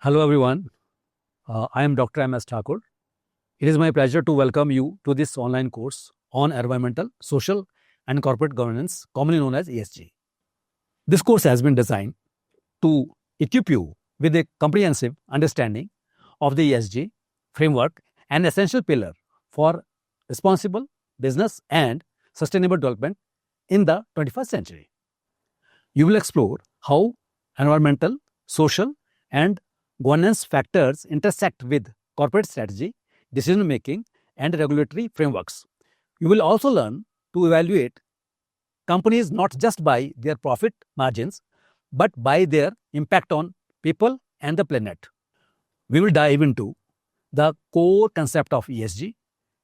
Hello everyone, I am Dr. M.S. Thakur. It is my pleasure to welcome you to this online course on environmental, social and corporate governance, commonly known as ESG. This course has been designed to equip you with a comprehensive understanding of the ESG framework, an essential pillar for responsible business and sustainable development in the 21st century. You will explore how environmental, social and governance factors intersect with corporate strategy, decision making, and regulatory frameworks. You will also learn to evaluate companies not just by their profit margins, but by their impact on people and the planet. We will dive into the core concept of ESG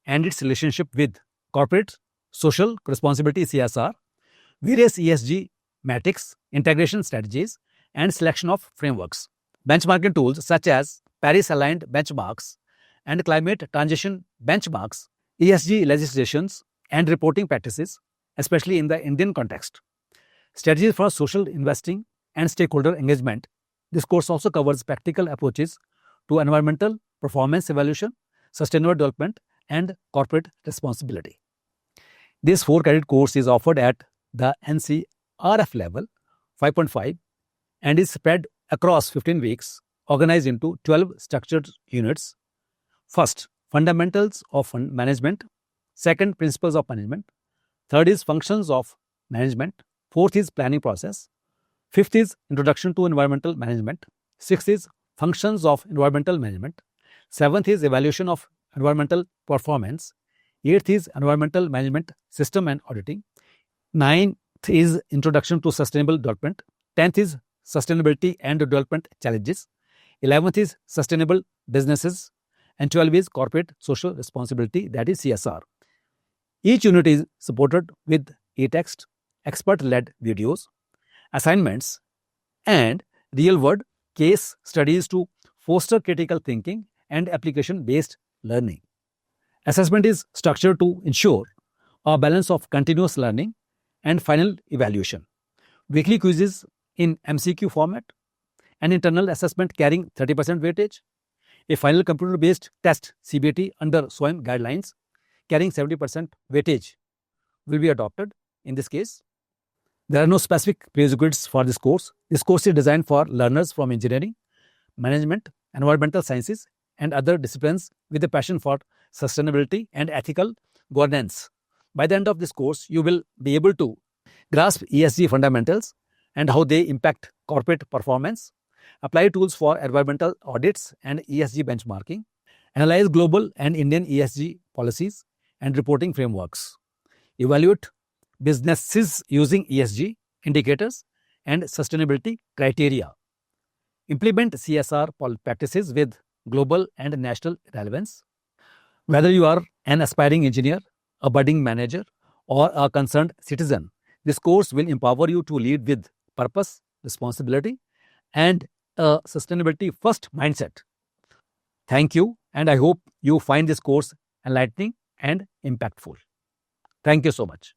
and its relationship with corporate social responsibility CSR, various ESG metrics, integration strategies, and selection of frameworks. Benchmarking tools such as Paris aligned benchmarks and climate transition benchmarks, ESG legislations, and reporting practices, especially in the Indian context. Strategies for social investing and stakeholder engagement. This course also covers practical approaches to environmental performance evaluation, sustainable development, and corporate responsibility. This 4 credit course is offered at the NCRF level 5.5 and is spread across 15 weeks, organized into 12 structured units. First, fundamentals of fund management. Second, principles of management. Third is functions of management. Fourth is planning process. Fifth is introduction to environmental management. Sixth is functions of environmental management. Seventh is evaluation of environmental performance. Eighth is environmental management system and auditing. Ninth is introduction to sustainable development. 10th is sustainability and development challenges. 11th is sustainable businesses. And 12th is corporate social responsibility, that is CSR. Each unit is supported with e-text, expert-led videos, assignments, and real-world case studies to foster critical thinking and application-based learning. Assessment is structured to ensure a balance of continuous learning and final evaluation. Weekly quizzes in MCQ format, an internal assessment carrying 30% weightage, a final computer-based test CBT under SWAYAM guidelines carrying 70% weightage will be adopted in this case. There are no specific prerequisites for this course. This course is designed for learners from engineering, management, environmental sciences, and other disciplines with a passion for sustainability and ethical governance. By the end of this course, you will be able to grasp ESG fundamentals and how they impact corporate performance, apply tools for environmental audits and ESG benchmarking, analyze global and Indian ESG policies and reporting frameworks, evaluate businesses using ESG indicators and sustainability criteria, implement CSR practices with global and national relevance. Whether you are an aspiring engineer, a budding manager, or a concerned citizen, this course will empower you to lead with purpose, responsibility, and a sustainability first mindset. Thank you, and I hope you find this course enlightening and impactful. Thank you so much.